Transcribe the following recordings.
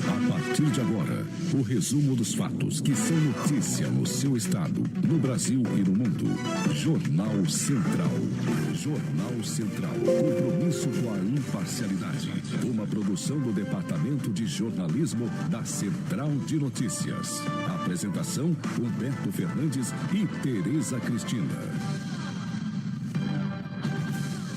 A partir de agora, o resumo dos fatos que são notícia no seu estado, no Brasil e no mundo. Jornal Central. Jornal Central. Compromisso com a imparcialidade. Uma produção do Departamento de Jornalismo da Central de Notícias. Apresentação: Humberto Fernandes e Tereza Cristina.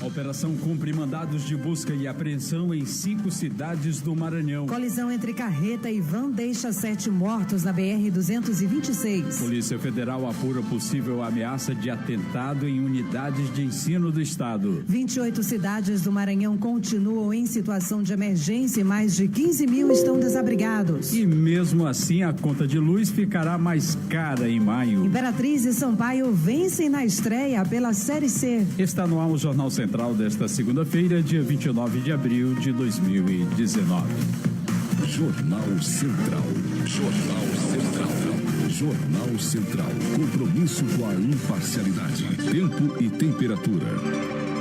A operação cumpre mandados de busca e apreensão em 5 cidades do Maranhão. Colisão entre carreta e van deixa 7 mortos na BR-226. Polícia Federal apura possível ameaça de atentado em unidades de ensino do estado. 28 cidades do Maranhão continuam em situação de emergência e mais de 15 mil estão desabrigados. E mesmo assim, a conta de luz ficará mais cara em maio. Imperatriz e Sampaio vencem na estreia pela Série C. Está no ar o Jornal Central desta segunda-feira, dia 29 de abril de 2019. Jornal Central. Jornal Central. Jornal Central. Compromisso com a imparcialidade. Tempo e temperatura.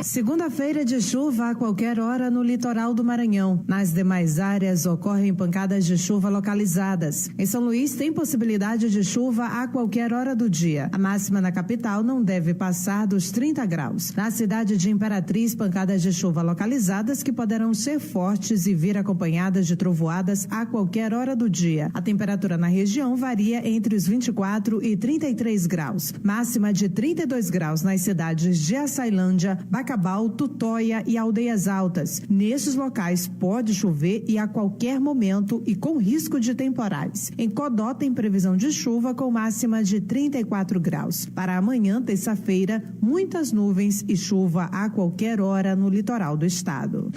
Segunda-feira de chuva a qualquer hora no litoral do Maranhão. Nas demais áreas ocorrem pancadas de chuva localizadas. Em São Luís tem possibilidade de chuva a qualquer hora do dia. A máxima na capital não deve passar dos 30 graus. Na cidade de Imperatriz, pancadas de chuva localizadas que poderão ser fortes e vir acompanhadas de trovoadas a qualquer hora do dia. A temperatura na região varia entre os 24 e 33 graus. Máxima de 32 graus nas cidades de Açailândia, Bacabal, Tutóia e Aldeias Altas. Nesses locais pode chover e a qualquer momento e com risco de temporais. Em Codó tem previsão de chuva com máxima de 34 graus. Para amanhã, terça-feira, muitas nuvens e chuva a qualquer hora no litoral do estado.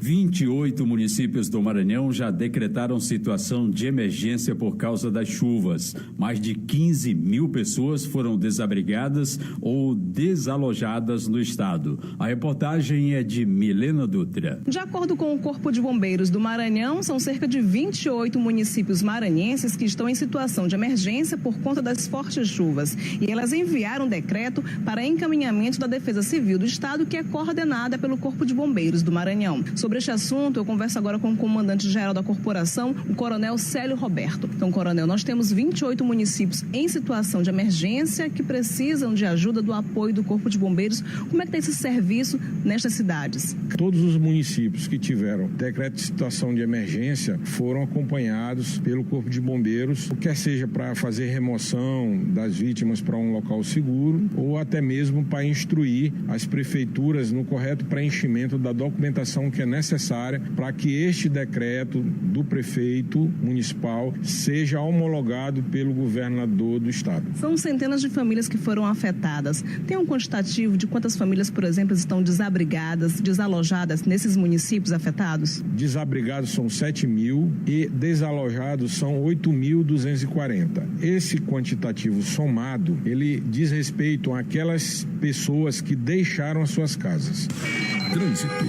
28 municípios do Maranhão já decretaram situação de emergência por causa das chuvas. Mais de 15 mil pessoas foram desabrigadas ou desalojadas no estado. A reportagem é de Milena Dutra. De acordo com o Corpo de Bombeiros do Maranhão, são cerca de 28 municípios maranhenses que estão em situação de emergência por conta das fortes chuvas. E elas enviaram um decreto para encaminhamento da Defesa Civil do Estado, que é coordenada pelo Corpo de Bombeiros do Maranhão. Sobre este assunto, eu converso agora com o comandante-geral da corporação, o coronel Célio Roberto. Então, coronel, nós temos 28 municípios em situação de emergência que precisam de ajuda do apoio do Corpo de Bombeiros. Como é que está esse serviço nestas cidades? Todos os municípios que tiveram decreto de situação de emergência foram acompanhados pelo Corpo de Bombeiros, quer seja para fazer remoção das vítimas para um local seguro ou até mesmo para instruir as prefeituras no correto preenchimento da documentação que é necessária para que este decreto do prefeito municipal seja homologado pelo governador do estado. São centenas de famílias que foram afetadas. Tem um quantitativo de quantas famílias, por exemplo, estão desabrigadas, desalojadas nesses municípios afetados? Desabrigados são 7 mil e desalojados são 8.240. Esse quantitativo somado, ele diz respeito àquelas pessoas que deixaram as suas casas. Trânsito.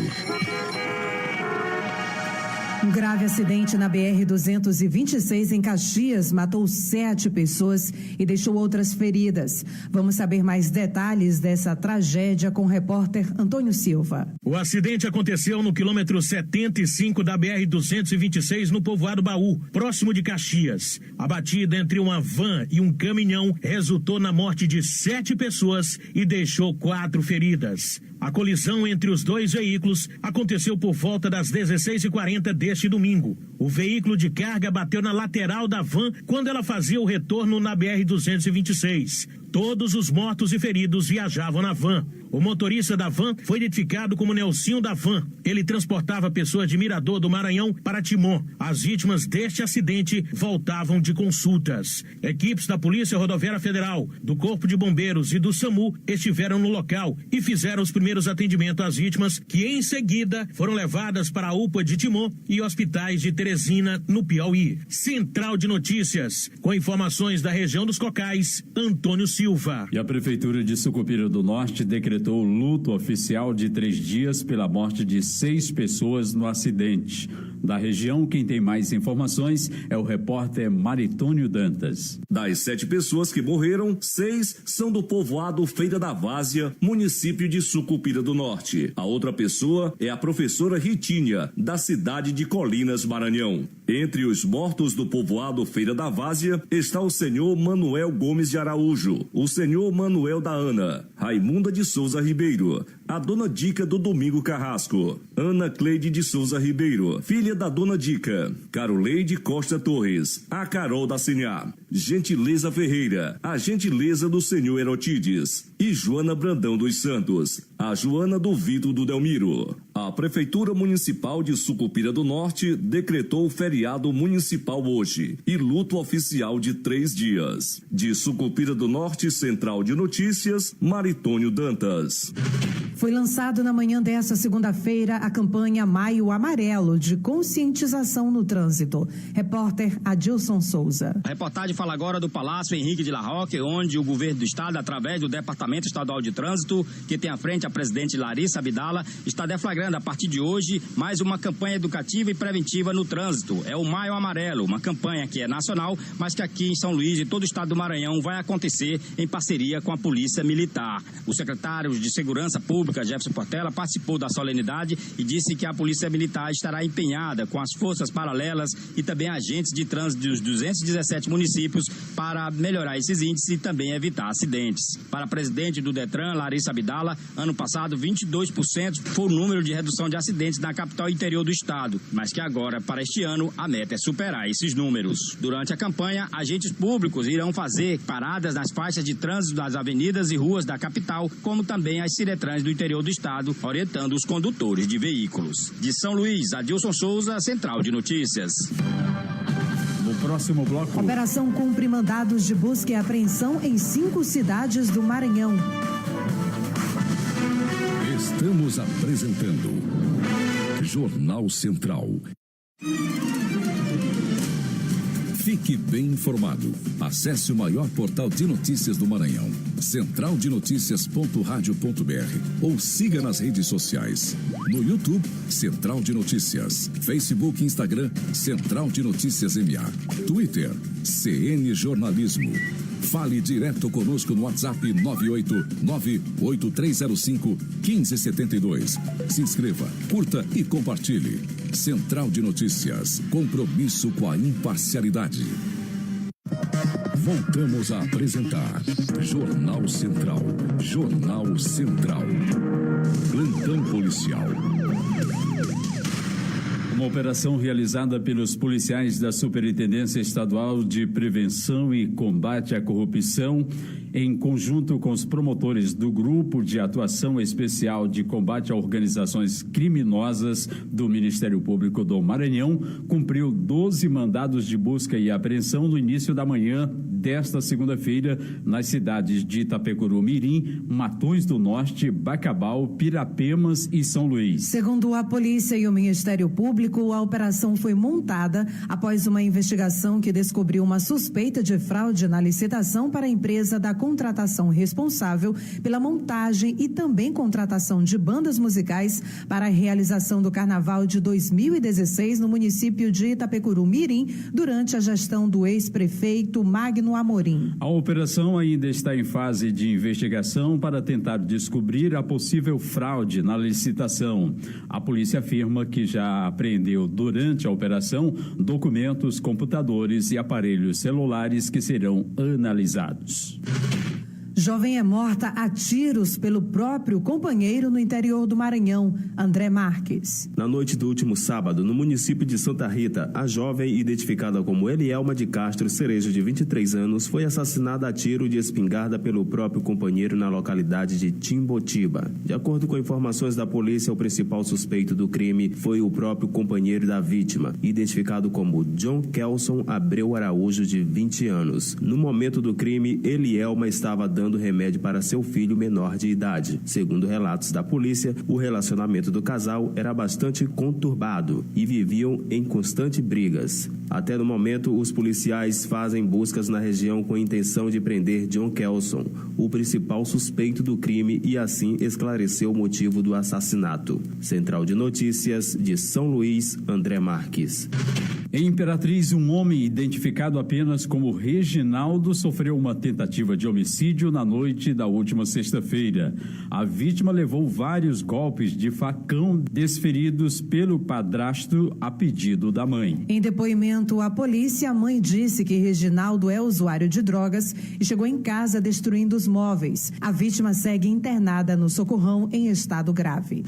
Um grave acidente na BR-226 em Caxias matou 7 pessoas e deixou outras feridas. Vamos saber mais detalhes dessa tragédia com o repórter Antônio Silva. O acidente aconteceu no quilômetro 75 da BR-226 no povoado Baú, próximo de Caxias. A batida entre uma van e um caminhão resultou na morte de 7 pessoas e deixou 4 feridas. A colisão entre os 2 veículos aconteceu por volta das 16h40 deste domingo. O veículo de carga bateu na lateral da van quando ela fazia o retorno na BR-226. Todos os mortos e feridos viajavam na van. O motorista da van foi identificado como Nelsinho da Van. Ele transportava pessoas de Mirador do Maranhão para Timon. As vítimas deste acidente voltavam de consultas. Equipes da Polícia Rodoviária Federal, do Corpo de Bombeiros e do SAMU estiveram no local e fizeram os primeiros atendimentos às vítimas, que em seguida foram levadas para a UPA de Timon e hospitais de Teresina, no Piauí. Central de Notícias, com informações da região dos Cocais, Antônio Silva. E a Prefeitura de Sucupira do Norte decretou luto oficial de 3 dias pela morte de 6 pessoas no acidente. Da região, quem tem mais informações é o repórter Maritônio Dantas. Das 7 pessoas que morreram, 6 são do povoado Feira da Várzea, município de Sucupira do Norte. A outra pessoa é a professora Ritinha, da cidade de Colinas, Maranhão. Entre os mortos do povoado Feira da Várzea está o senhor Manuel Gomes de Araújo, o senhor Manuel da Ana, Raimunda de Souza Ribeiro, a dona Dica do Domingo Carrasco, Ana Cleide de Souza Ribeiro, filha da dona Dica, Caroleide Costa Torres, a Carol da Sinhá, Gentileza Ferreira, a gentileza do senhor Erotides, e Joana Brandão dos Santos, a Joana do Vitor do Delmiro. A Prefeitura Municipal de Sucupira do Norte decretou feriado municipal hoje e luto oficial de 3 dias. De Sucupira do Norte, Central de Notícias, Maritônio Dantas. Foi lançado na manhã desta segunda-feira a campanha Maio Amarelo de conscientização no trânsito. Repórter Adilson Souza. A reportagem fala agora do Palácio Henrique de La Roque, onde o governo do estado, através do Departamento Estadual de Trânsito, que tem à frente a presidente Larissa Abdala, está deflagrando a partir de hoje mais uma campanha educativa e preventiva no trânsito. É o Maio Amarelo, uma campanha que é nacional, mas que aqui em São Luís e todo o estado do Maranhão vai acontecer em parceria com a Polícia Militar. O secretário de Segurança Pública, Jefferson Portela, participou da solenidade e disse que a Polícia Militar estará empenhada com as forças paralelas e também agentes de trânsito dos 217 municípios para melhorar esses índices e também evitar acidentes. Para a presidente do Detran, Larissa Abdala, ano passado 22% foi o número de redução de acidentes na capital e interior do estado, mas que agora, para este ano, a meta é superar esses números. Durante a campanha, agentes públicos irão fazer paradas nas faixas de trânsito das avenidas e ruas da capital, como também as Ciretrans do interior do estado, orientando os condutores de veículos. De São Luís, Adilson Souza, Central de Notícias. No próximo bloco... Operação cumpre mandados de busca e apreensão em 5 cidades do Maranhão. Estamos apresentando Jornal Central. Fique bem informado. Acesse o maior portal de notícias do Maranhão, centraldenoticias.radio.br, ou siga nas redes sociais. No YouTube, Central de Notícias. Facebook e Instagram, Central de Notícias MA. Twitter, CN Jornalismo. Fale direto conosco no WhatsApp 989-8305-1572. Se inscreva, curta e compartilhe. Central de Notícias. Compromisso com a imparcialidade. Voltamos a apresentar Jornal Central. Jornal Central. Plantão policial. Uma operação realizada pelos policiais da Superintendência Estadual de Prevenção e Combate à Corrupção, em conjunto com os promotores do Grupo de Atuação Especial de Combate a Organizações Criminosas do Ministério Público do Maranhão, cumpriu 12 mandados de busca e apreensão no início da manhã desta segunda-feira nas cidades de Itapecuru Mirim, Matões do Norte, Bacabal, Pirapemas e São Luís. Segundo a polícia e o Ministério Público, a operação foi montada após uma investigação que descobriu uma suspeita de fraude na licitação para a empresa da contratação responsável pela montagem e também contratação de bandas musicais para a realização do Carnaval de 2016 no município de Itapecuru Mirim, durante a gestão do ex-prefeito Magno Amorim. A operação ainda está em fase de investigação para tentar descobrir a possível fraude na licitação. A polícia afirma que já apreendeu durante a operação documentos, computadores e aparelhos celulares que serão analisados. Jovem é morta a tiros pelo próprio companheiro no interior do Maranhão. André Marques. Na noite do último sábado, no município de Santa Rita, a jovem, identificada como Elielma de Castro Cerejo, de 23 anos, foi assassinada a tiro de espingarda pelo próprio companheiro na localidade de Timbotiba. De acordo com informações da polícia, o principal suspeito do crime foi o próprio companheiro da vítima, identificado como John Kelson Abreu Araújo, de 20 anos. No momento do crime, Elielma estava dando remédio para seu filho menor de idade. Segundo relatos da polícia, o relacionamento do casal era bastante conturbado e viviam em constantes brigas. Até no momento, os policiais fazem buscas na região com a intenção de prender John Kelson, o principal suspeito do crime, e assim esclarecer o motivo do assassinato. Central de Notícias de São Luís, André Marques. Em Imperatriz, um homem identificado apenas como Reginaldo sofreu uma tentativa de homicídio na noite da última sexta-feira. A vítima levou vários golpes de facão desferidos pelo padrasto a pedido da mãe. Em depoimento à polícia, a mãe disse que Reginaldo é usuário de drogas e chegou em casa destruindo os móveis. A vítima segue internada no Socorrão em estado grave.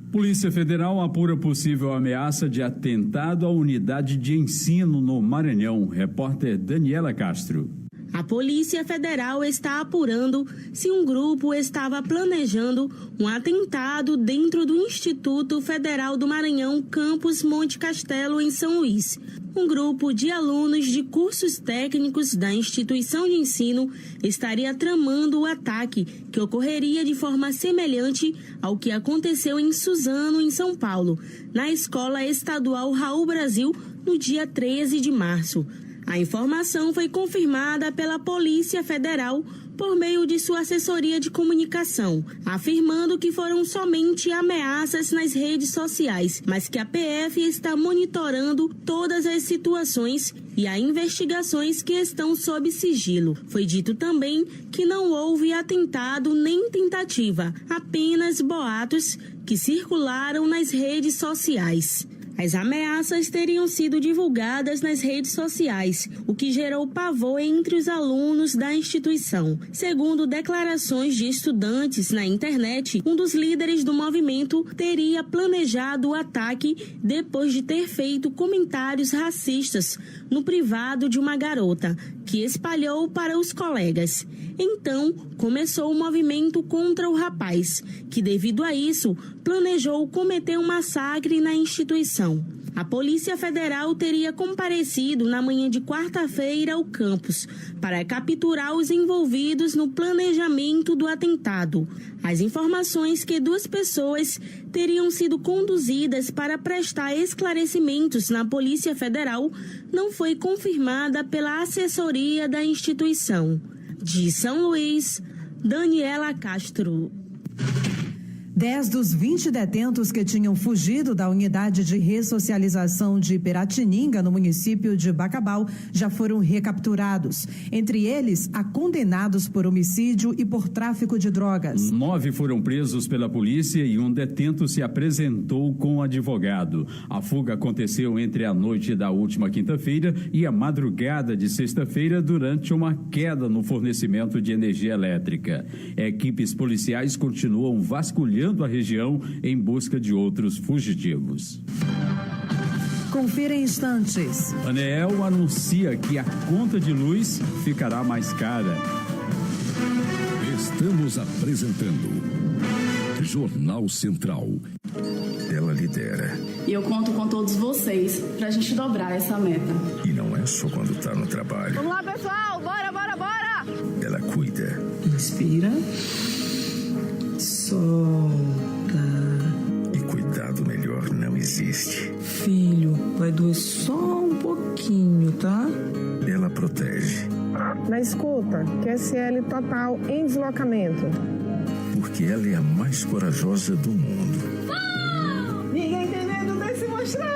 Polícia Federal apura possível ameaça de atentado à unidade de ensino no Maranhão. Repórter Daniela Castro. A Polícia Federal está apurando se um grupo estava planejando um atentado dentro do Instituto Federal do Maranhão, campus Monte Castelo, em São Luís. Um grupo de alunos de cursos técnicos da instituição de ensino estaria tramando o ataque, que ocorreria de forma semelhante ao que aconteceu em Suzano, em São Paulo, na Escola Estadual Raul Brasil, no dia 13 de março. A informação foi confirmada pela Polícia Federal por meio de sua assessoria de comunicação, afirmando que foram somente ameaças nas redes sociais, mas que a PF está monitorando todas as situações e as investigações que estão sob sigilo. Foi dito também que não houve atentado nem tentativa, apenas boatos que circularam nas redes sociais. As ameaças teriam sido divulgadas nas redes sociais, o que gerou pavor entre os alunos da instituição. Segundo declarações de estudantes na internet, um dos líderes do movimento teria planejado o ataque depois de ter feito comentários racistas no privado de uma garota, que espalhou para os colegas. Então, começou o movimento contra o rapaz, que devido a isso, planejou cometer um massacre na instituição. A Polícia Federal teria comparecido na manhã de quarta-feira ao campus para capturar os envolvidos no planejamento do atentado. As informações que 2 pessoas teriam sido conduzidas para prestar esclarecimentos na Polícia Federal não foi confirmada pela assessoria da instituição. De São Luís, Daniela Castro. 10 dos 20 detentos que tinham fugido da unidade de ressocialização de Piratininga, no município de Bacabal, já foram recapturados. Entre eles, há condenados por homicídio e por tráfico de drogas. 9 foram presos pela polícia e um detento se apresentou com advogado. A fuga aconteceu entre a noite da última quinta-feira e a madrugada de sexta-feira durante uma queda no fornecimento de energia elétrica. Equipes policiais continuam vasculhando a região em busca de outros fugitivos. Confira em instantes. A ANEEL anuncia que a conta de luz ficará mais cara. Estamos apresentando Jornal Central. Ela lidera. E eu conto com todos vocês pra gente dobrar essa meta. E não é só quando tá no trabalho. Vamos lá, pessoal! Bora, bora, bora! Ela cuida. Inspira. Solta. E cuidado melhor não existe. Filho, vai doer só um pouquinho, tá? Ela protege. Na escuta, QSL total em deslocamento. Porque ela é a mais corajosa do mundo. Ninguém tem medo desse mostrão!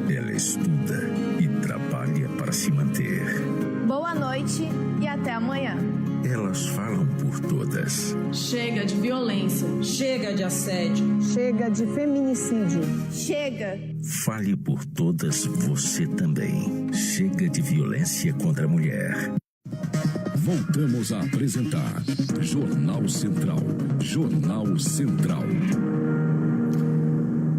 Ela estuda e trabalha para se manter. Boa noite e até amanhã. Elas falam por todas. Chega de violência. Chega de assédio. Chega de feminicídio. Chega. Fale por todas você também. Chega de violência contra a mulher. Voltamos a apresentar Jornal Central. Jornal Central.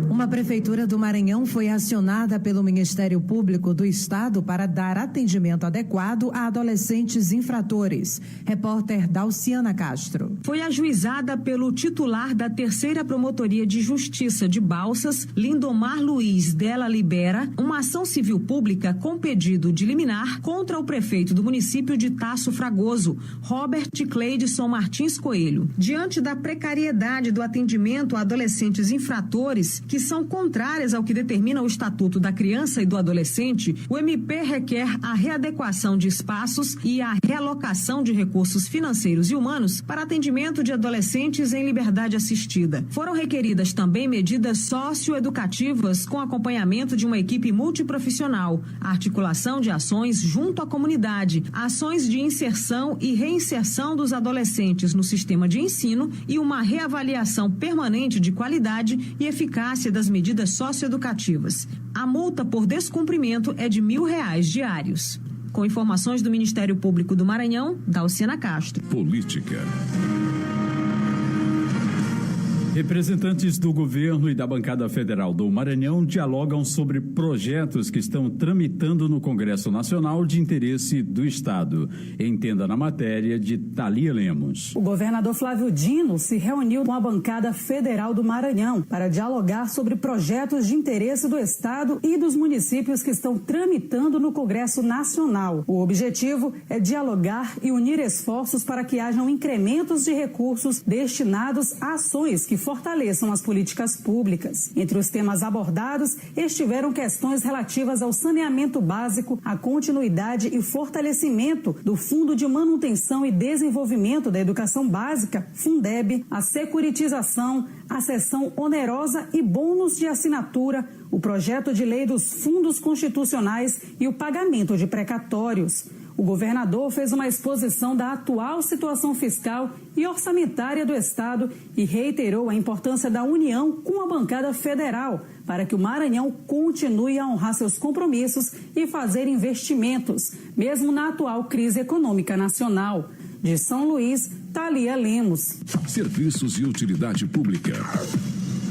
Uma prefeitura do Maranhão foi acionada pelo Ministério Público do Estado para dar atendimento adequado a adolescentes infratores. Repórter Dalciana Castro. Foi ajuizada pelo titular da 3ª Promotoria de Justiça de Balsas, Lindomar Luiz Della Libera, uma ação civil pública com pedido de liminar contra o prefeito do município de Tasso Fragoso, Robert Cleidson Martins Coelho. Diante da precariedade do atendimento a adolescentes infratores, que são são contrárias ao que determina o Estatuto da Criança e do Adolescente, o MP requer a readequação de espaços e a realocação de recursos financeiros e humanos para atendimento de adolescentes em liberdade assistida. Foram requeridas também medidas socioeducativas com acompanhamento de uma equipe multiprofissional, articulação de ações junto à comunidade, ações de inserção e reinserção dos adolescentes no sistema de ensino e uma reavaliação permanente de qualidade e eficácia das medidas socioeducativas. A multa por descumprimento é de R$1.000 diários. Com informações do Ministério Público do Maranhão, Dalcina Castro. Política. Representantes do governo e da bancada federal do Maranhão dialogam sobre projetos que estão tramitando no Congresso Nacional de interesse do Estado. Entenda na matéria de Thalia Lemos. O governador Flávio Dino se reuniu com a bancada federal do Maranhão para dialogar sobre projetos de interesse do Estado e dos municípios que estão tramitando no Congresso Nacional. O objetivo é dialogar e unir esforços para que hajam incrementos de recursos destinados a ações que fortaleçam as políticas públicas. Entre os temas abordados estiveram questões relativas ao saneamento básico, a continuidade e fortalecimento do Fundo de Manutenção e Desenvolvimento da Educação Básica, Fundeb, a securitização, a cessão onerosa e bônus de assinatura, o projeto de lei dos fundos constitucionais e o pagamento de precatórios. O governador fez uma exposição da atual situação fiscal e orçamentária do Estado e reiterou a importância da união com a bancada federal para que o Maranhão continue a honrar seus compromissos e fazer investimentos, mesmo na atual crise econômica nacional. De São Luís, Thalia Lemos. Serviços e utilidade pública.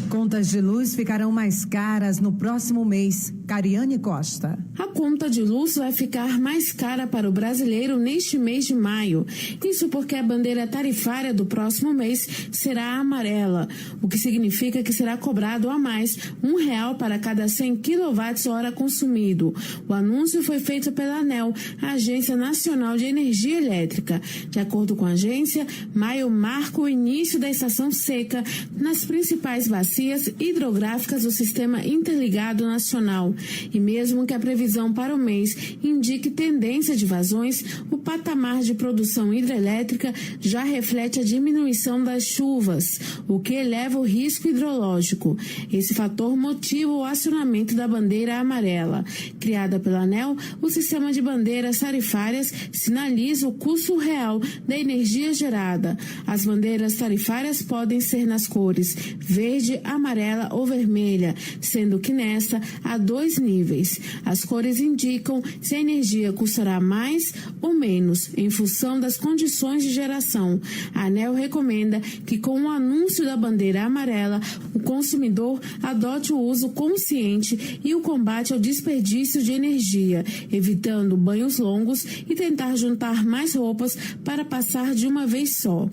Contas de luz ficarão mais caras no próximo mês. Cariane Costa. A conta de luz vai ficar mais cara para o brasileiro neste mês de maio. Isso porque a bandeira tarifária do próximo mês será amarela, o que significa que será cobrado a mais R$1 para cada 100 kWh consumido. O anúncio foi feito pela ANEEL, a Agência Nacional de Energia Elétrica. De acordo com a agência, maio marca o início da estação seca nas principais bacias hidrográficas do Sistema Interligado Nacional. E mesmo que a previsão para o mês indique tendência de vazões, o patamar de produção hidrelétrica já reflete a diminuição das chuvas, o que eleva o risco hidrológico. Esse fator motiva o acionamento da bandeira amarela. Criada pela ANEEL, o sistema de bandeiras tarifárias sinaliza o custo real da energia gerada. As bandeiras tarifárias podem ser nas cores verde, amarela ou vermelha, sendo que nesta há 2 níveis. As cores indicam se a energia custará mais ou menos em função das condições de geração. A ANEEL recomenda que, com o anúncio da bandeira amarela, o consumidor adote o uso consciente e o combate ao desperdício de energia, evitando banhos longos e tentar juntar mais roupas para passar de uma vez só.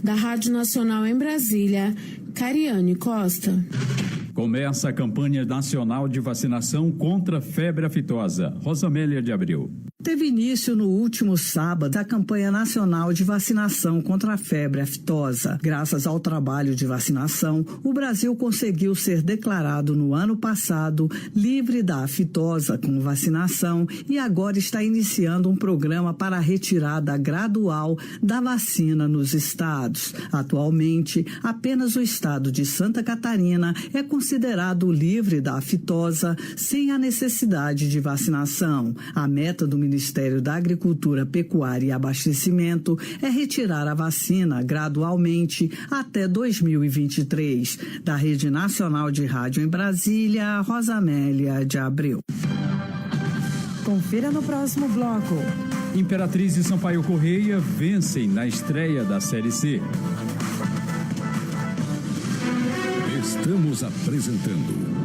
Da Rádio Nacional em Brasília, Cariane Costa. Começa a campanha nacional de vacinação contra a febre aftosa. Rosamélia de Abreu. Teve início no último sábado a campanha nacional de vacinação contra a febre aftosa. Graças ao trabalho de vacinação, o Brasil conseguiu ser declarado no ano passado livre da aftosa com vacinação e agora está iniciando um programa para a retirada gradual da vacina nos estados. Atualmente, apenas o estado de Santa Catarina é considerado livre da aftosa sem a necessidade de vacinação. A meta do Ministério da Agricultura, Pecuária e Abastecimento é retirar a vacina gradualmente até 2023. Da Rede Nacional de Rádio em Brasília, Rosamélia de Abreu. Confira no próximo bloco. Imperatriz e Sampaio Correia vencem na estreia da Série C. Estamos apresentando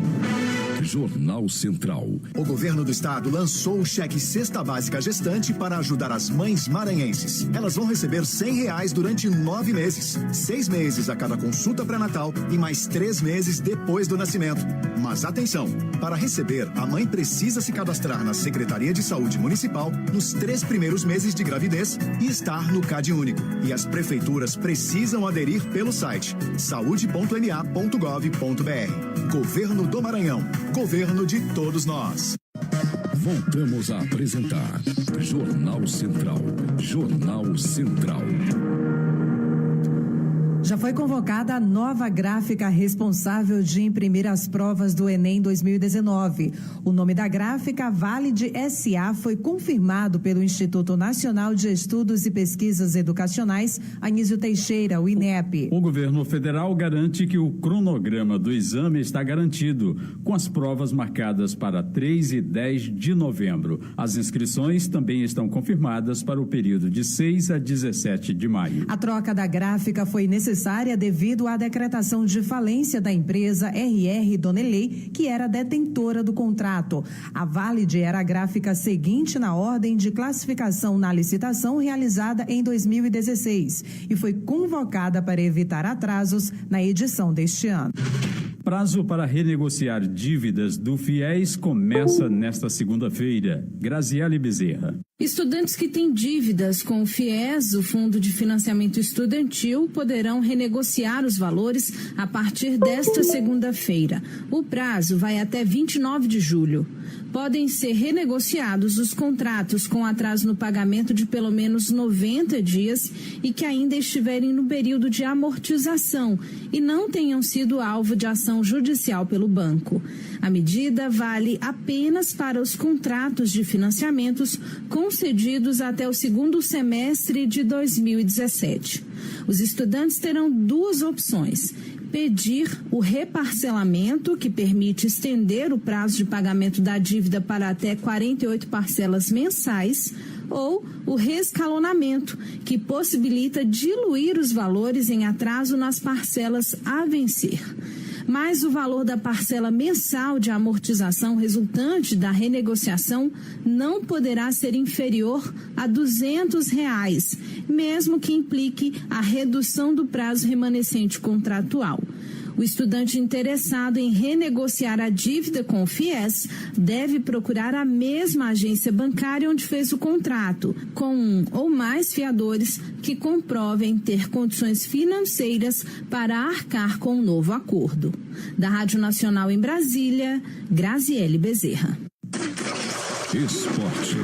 Jornal Central. O governo do estado lançou o cheque Cesta Básica Gestante para ajudar as mães maranhenses. Elas vão receber R$100 durante 9 meses. 6 meses a cada consulta pré-natal e mais 3 meses depois do nascimento. Mas atenção, para receber, a mãe precisa se cadastrar na Secretaria de Saúde Municipal nos 3 primeiros meses de gravidez e estar no CadÚnico. E as prefeituras precisam aderir pelo site saude.ma.gov.br. Governo do Maranhão. Governo de todos nós. Voltamos a apresentar Jornal Central. Jornal Central. Já foi convocada a nova gráfica responsável de imprimir as provas do Enem 2019. O nome da gráfica, Valide S.A., foi confirmado pelo Instituto Nacional de Estudos e Pesquisas Educacionais, Anísio Teixeira, o INEP. O governo federal garante que o cronograma do exame está garantido, com as provas marcadas para 3 e 10 de novembro. As inscrições também estão confirmadas para o período de 6 a 17 de maio. A troca da gráfica foi necessária devido à decretação de falência da empresa RR Doneley, que era detentora do contrato. A Valide era a gráfica seguinte na ordem de classificação na licitação realizada em 2016 e foi convocada para evitar atrasos na edição deste ano. Prazo para renegociar dívidas do FIES começa nesta segunda-feira. Graziele Bezerra. Estudantes que têm dívidas com o FIES, o Fundo de Financiamento Estudantil, poderão renegociar os valores a partir desta segunda-feira. O prazo vai até 29 de julho. Podem ser renegociados os contratos com atraso no pagamento de pelo menos 90 dias e que ainda estiverem no período de amortização e não tenham sido alvo de ação judicial pelo banco. A medida vale apenas para os contratos de financiamentos concedidos até o segundo semestre de 2017. Os estudantes terão duas opções: pedir o reparcelamento, que permite estender o prazo de pagamento da dívida para até 48 parcelas mensais, ou o reescalonamento, que possibilita diluir os valores em atraso nas parcelas a vencer. Mas o valor da parcela mensal de amortização resultante da renegociação não poderá ser inferior a R$ 200, mesmo que implique a redução do prazo remanescente contratual. O estudante interessado em renegociar a dívida com o FIES deve procurar a mesma agência bancária onde fez o contrato, com um ou mais fiadores que comprovem ter condições financeiras para arcar com o novo acordo. Da Rádio Nacional em Brasília, Graziele Bezerra. Esporte.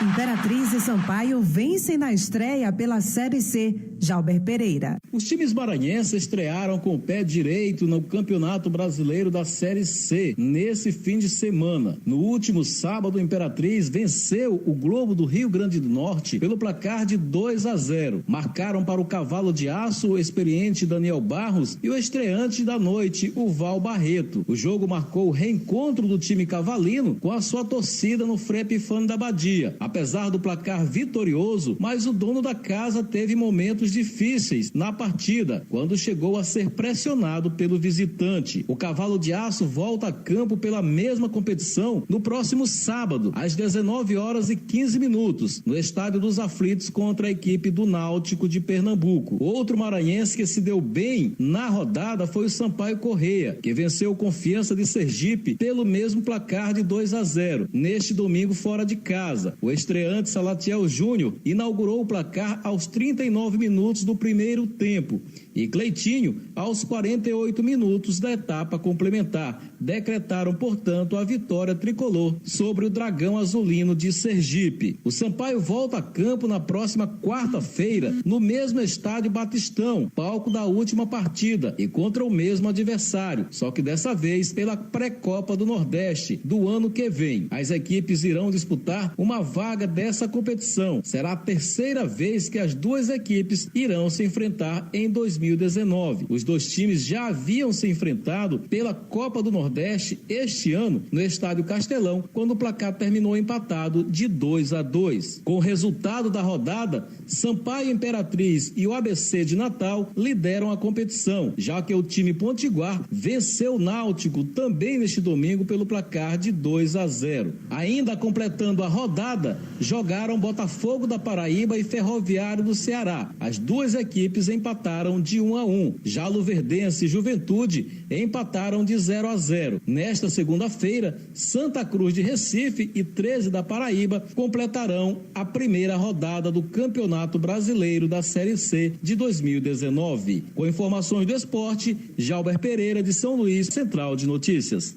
Imperatriz e Sampaio vencem na estreia pela Série C. Jalber Pereira. Os times maranhenses estrearam com o pé direito no Campeonato Brasileiro da Série C nesse fim de semana. No último sábado, o Imperatriz venceu o Globo do Rio Grande do Norte pelo placar de 2-0. Marcaram para o Cavalo de Aço o experiente Daniel Barros e o estreante da noite, o Val Barreto. O jogo marcou o reencontro do time cavalino com a sua torcida no Frepifano da Badia. Apesar do placar vitorioso, mas o dono da casa teve momentos difíceis na partida, quando chegou a ser pressionado pelo visitante. O Cavalo de Aço volta a campo pela mesma competição no próximo sábado, às 19h15, no Estádio dos Aflitos, contra a equipe do Náutico de Pernambuco. Outro maranhense que se deu bem na rodada foi o Sampaio Corrêa, que venceu o Confiança de Sergipe pelo mesmo placar de 2-0, neste domingo fora de casa. O estreante Salatiel Júnior inaugurou o placar aos 39 minutos do primeiro tempo e Cleitinho aos 48 minutos da etapa complementar. Decretaram, portanto, a vitória tricolor sobre o Dragão Azulino de Sergipe. O Sampaio volta a campo na próxima quarta-feira no mesmo estádio Batistão, palco da última partida, e contra o mesmo adversário, só que dessa vez pela pré-copa do Nordeste do ano que vem. As equipes irão disputar uma vaga dessa competição. Será a terceira vez que as duas equipes irão se enfrentar em 2019. Os dois times já haviam se enfrentado pela Copa do Nordeste este ano no Estádio Castelão, quando o placar terminou empatado de 2-2. Com o resultado da rodada, Sampaio Imperatriz e o ABC de Natal lideram a competição, já que o time potiguar venceu o Náutico também neste domingo pelo placar de 2-0. Ainda completando a rodada, jogaram Botafogo da Paraíba e Ferroviário do Ceará. As duas equipes empataram de 1-1. Já Luverdense e Juventude empataram de 0-0. Nesta segunda-feira, Santa Cruz de Recife e 13 da Paraíba completarão a primeira rodada do Campeonato Brasileiro da Série C de 2019. Com informações do esporte, Jalber Pereira de São Luís, Central de Notícias.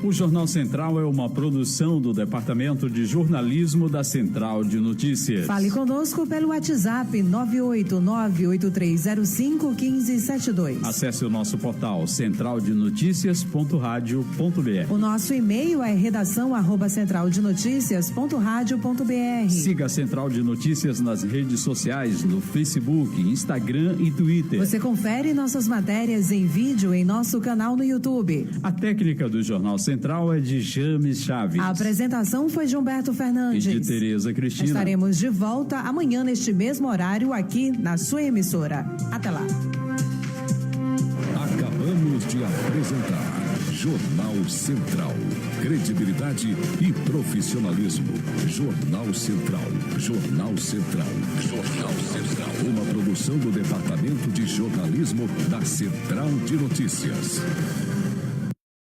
O Jornal Central é uma produção do Departamento de Jornalismo da Central de Notícias. Fale conosco pelo WhatsApp 989-8305-1572. Acesse o nosso portal centraldenoticias.radio.br. O nosso e-mail é redação@centraldenoticias.radio.br. Siga a Central de Notícias nas redes sociais, no Facebook, Instagram e Twitter. Você confere nossas matérias em vídeo em nosso canal no YouTube. A técnica do Jornal Central é de James Chaves. A apresentação foi de Humberto Fernandes. E de Tereza Cristina. Estaremos de volta amanhã neste mesmo horário aqui na sua emissora. Até lá. Acabamos de apresentar Jornal Central. Credibilidade e profissionalismo. Jornal Central. Jornal Central. Jornal Central. Uma produção do Departamento de Jornalismo da Central de Notícias.